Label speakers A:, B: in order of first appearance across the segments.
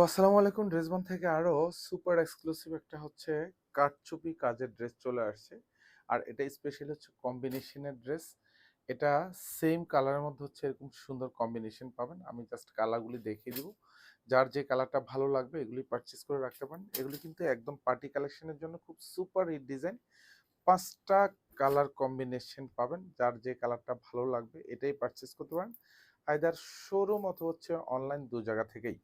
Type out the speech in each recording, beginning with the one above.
A: আসসালামু আলাইকুম। ড্রেসবন থেকে আরো সুপার এক্সক্লুসিভ একটা হচ্ছে কারচুপি কাজের ড্রেস চলে আসছে। আর এটা স্পেশালি হচ্ছে কম্বিনেশনের ড্রেস। এটা সেম কালারের মধ্যে হচ্ছে এরকম সুন্দর কম্বিনেশন পাবেন। আমি জাস্ট কালারগুলি দেখিয়ে দিব। যার যে কালারটা ভালো লাগবে এগুলি পারচেজ করে রাখতে পারেন। এগুলি কিন্তু একদম পার্টি কালেকশনের জন্য খুব সুপার হিট ডিজাইন। ৫টা কালার কম্বিনেশন পাবেন। যার যে কালারটা ভালো লাগবে এটাই পারচেজ করতে পারেন। আইদার শোরুম অথবা হচ্ছে অনলাইন ২ জায়গা থেকেই।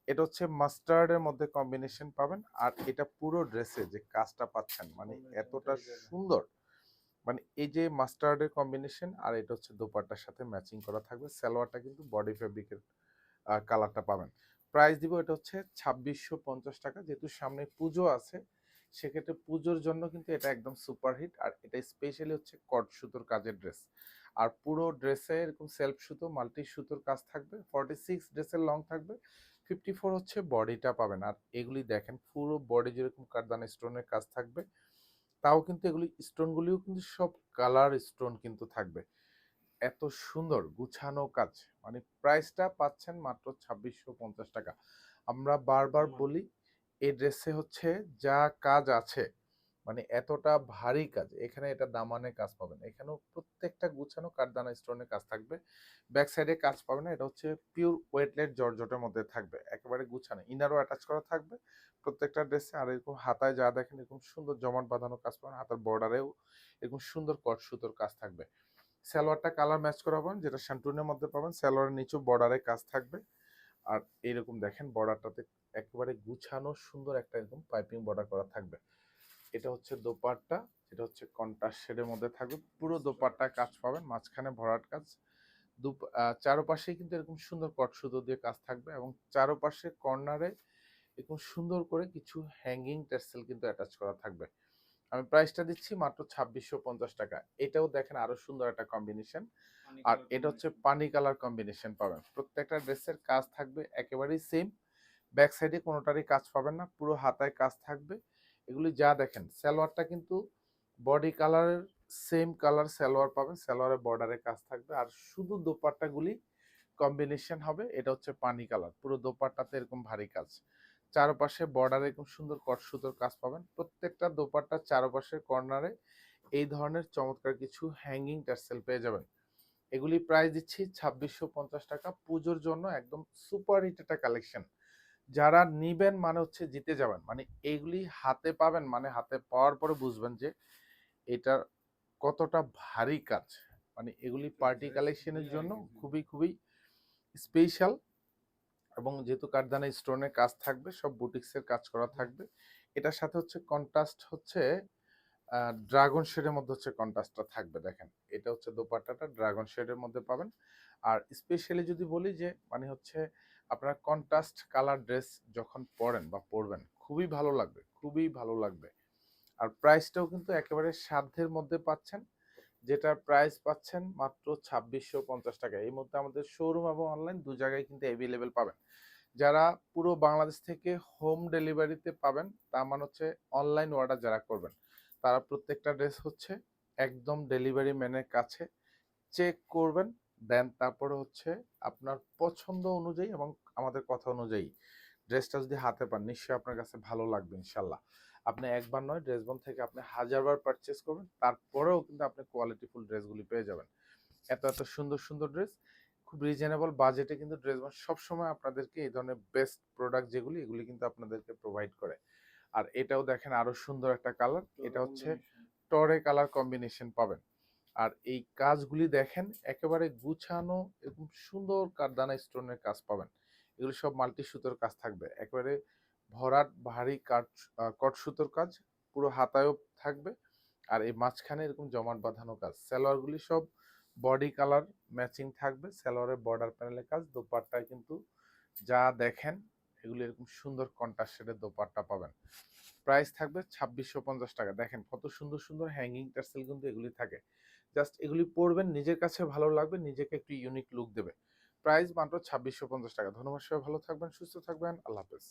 A: এটা হচ্ছে মাস্টার্ডের মধ্যে কম্বিনেশন পাবেন। আর এটা পুরো ড্রেসে যে কাজটা পাচ্ছেন মানে এতটা সুন্দর। মানে এই যে মাস্টার্ডের কম্বিনেশন আর এটা হচ্ছে দোপাট্টার সাথে ম্যাচিং করা থাকবে। সালোয়ারটা কিন্তু বডি ফেব্রিকের কালারটা পাবেন। প্রাইস দিব এটা হচ্ছে ৳২৬৫০। যেহেতু সামনে পুজো আছে সেক্ষেত্রে পুজোর জন্য কিন্তু এটা একদম সুপারহিট। আর এটা স্পেশালি হচ্ছে কট সুতোর কাজের ড্রেস। আর পুরো ড্রেসে এরকম সেলফ সুতো মাল্টি সুতোর কাজ থাকবে। 46 ড্রেসের লং থাকবে, 54 হচ্ছে বডিটা পাবেন। আর এগুলি দেখেন পুরো বডি যেরকম কারদানা স্টোনের কাজ থাকবে, তাও কিন্তু এগুলি স্টোনগুলিও কিন্তু সব কালার স্টোন কিন্তু থাকবে। এত সুন্দর গুছানো কাজ, মানে প্রাইসটা পাচ্ছেন মাত্র ৳২৬৫০। আমরা বারবার বলি এই ড্রেসে হচ্ছে যা কাজ আছে মানে এতটা ভারী কাজ, এখানে এটা দামানে কাজ পাবেন। এখানেও প্রত্যেকটা গুছানো কাঠদানা স্টোনের কাজ থাকবে। ব্যাক সাইডে কাজ পাবেন না, এটা হচ্ছে পিওর ওয়েটলেট জর্জেটের মধ্যে থাকবে, একেবারে গুছানো। ইনারও অ্যাটাচ করা থাকবে প্রত্যেকটা ড্রেসে। আর এরকম হাতায় যা দেখেন এরকম সুন্দর জমাট বাঁধানো কাজ পাবেন। হাতার বর্ডারেও এরকম সুন্দর কট সুতোর কাজ থাকবে। সালোয়ারটা কালার ম্যাচ করা পাবেন, যেটা শ্যান্টুনের মধ্যে পাবেন। সালোয়ারের নিচেও বর্ডারে কাজ থাকবে। আর এইরকম দেখেন বর্ডারটাতে একেবারে গুছানো সুন্দর একটা এরকম পাইপিং বর্ডার করা থাকবে। এটা হচ্ছে দোপাট্টা, যেটা হচ্ছে কন্ট্রাস্ট শেডের মধ্যে থাকবে। পুরো দোপাট্টায় কাজ পাবেন, মাঝখানে ভরাট কাজ। চারোপাশেই কিন্তু এরকম সুন্দর কট সুতো দিয়ে কাজ থাকবে এবং চারোপাশে কর্নারে এরকম সুন্দর করে কিছু হ্যাঙ্গিং টার্সেল কিন্তু অ্যাটাচ করা থাকবে। আমি প্রাইসটা দিচ্ছি মাত্র ৳২৬৫০। এটাও দেখেন আরো সুন্দর একটা কম্বিনেশন। আর এটা হচ্ছে পানি কালার কম্বিনেশন পাবেন। প্রত্যেকটা ড্রেসের কাজ থাকবে একেবারেই সেম। ব্যাক সাইডে কোনোটারই কাজ পাবেন না, পুরো হাতায় কাজ থাকবে। এগুলি যা দেখেন সালোয়ারটা কিন্তু বডি কালারের সেম কালার সালোয়ার পাবেন, সালোয়ারের বর্ডারে কাজ থাকবে। আর শুধু দোপাট্টাগুলি কম্বিনেশন হবে, এটা হচ্ছে পানি কালার। পুরো দোপাট্টাতে এরকম ভারী কাজ, চারপাশে বর্ডারে এরকম সুন্দর কট সুতোর কাজ পাবেন। প্রত্যেকটা দোপাট্টার চারপাশের কর্নারে এই ধরনের চমৎকার কিছু হ্যাঙ্গিং টার্সেল পেয়ে যাবেন। এগুলি প্রাইস দিচ্ছি ৳২৬৫০। পুজোর জন্য একদম সুপার হিট একটা কালেকশন। যারা নিবেন মানে হচ্ছে জিতে যাবেন। মানে এইগুলি হাতে পাবেন মানে হাতে পাওয়ার পরে বুঝবেন যে এটার কতটা ভারী কাজ। মানে এগুলি পার্টি কালেকশনের জন্য খুবই স্পেশাল। এবং যেহেতু কারদানা স্টোনের কাজ থাকবে, সব বুটিক্সের কাজ করা থাকবে। এটার সাথে হচ্ছে কন্ট্রাস্ট হচ্ছে ড্রাগন শেডের মধ্যে হচ্ছে কন্ট্রাস্টটা থাকবে দেখেন। এটা হচ্ছে দোপাট্টাটা ড্রাগন শেডের মধ্যে পাবেন। আর স্পেশালি যদি বলি যে মানে হচ্ছে আপনারা কন্ট্রাস্ট কালার ড্রেস যখন পরেন বা পরবেন খুবই ভালো লাগবে, খুবই ভালো লাগবে। আর প্রাইসটাও কিন্তু একেবারে সাধ্যের মধ্যে পাচ্ছেন, যেটার প্রাইস পাচ্ছেন মাত্র ৳২৬৫০। এই মুহূর্তে আমাদের শোরুম এবং অনলাইন ২ জায়গায় কিন্তু এভেইলেবল পাবেন। যারা পুরো বাংলাদেশ থেকে হোম ডেলিভারিতে পাবেন, তার মানে হচ্ছে অনলাইন অর্ডার যারা করবেন, তারা প্রত্যেকটা ড্রেস হচ্ছে একদম ডেলিভারি ম্যানের কাছে চেক করবেন। দেন তারপরে হচ্ছে আপনার পছন্দ অনুযায়ী এবং আমাদের কথা অনুযায়ী ড্রেসটা যদি হাতে পান নিশ্চয়ই আপনার কাছে ভালো লাগবে ইনশাল্লাহ। আপনি একবার নয় ড্রেসবন থেকে আপনি হাজারবার পারচেস করবেন, তারপরেও কিন্তু আপনি কোয়ালিটিফুল ড্রেসগুলি পেয়ে যাবেন। এত সুন্দর ড্রেস খুব রিজনেবল বাজেটে কিন্তু ড্রেসবন সবসময় আপনাদেরকে এই ধরনের বেস্ট প্রোডাক্ট যেগুলি এগুলি কিন্তু আপনাদেরকে প্রোভাইড করে। আর এটাও দেখেন আরো সুন্দর একটা কালার, এটা হচ্ছে টরে কালার কম্বিনেশন পাবেন। আর এই কাজগুলি দেখেন একেবারে গুছানো, এরকম সুন্দর কারদানা স্টোনের কাজ পাবেন। এগুলো সব মাল্টি সুতোর কাজ থাকবে, একেবারে ভরাট ভারী কট সুতোর কাজ পুরো হাতায়ও থাকবে। আর এই মাঝখানে এরকম জমাট বাঁধানো কাজ, সালোয়ারগুলি সব বডি কালার ম্যাচিং থাকবে। সালোয়ারের বর্ডার প্যানেলের কাজ, দোপাট্টায় কিন্তু যা দেখেন এগুলি এরকম সুন্দর কন্ট্রাস্ট শেডের দোপাট্টা পাবেন। প্রাইস থাকবে ৳২৬৫০। দেখেন কত সুন্দর হ্যাঙ্গিং টার্সেল কিন্তু এগুলি থাকে। জাস্ট এগুলি পরবেন, নিজের কাছে ভালো লাগবে, নিজেকে একটু ইউনিক লুক দেবে। প্রাইস মাত্র ৳২৬৫০। ধন্যবাদ, সবাই ভালো থাকবেন, সুস্থ থাকবেন। আল্লাহ হাফেজ।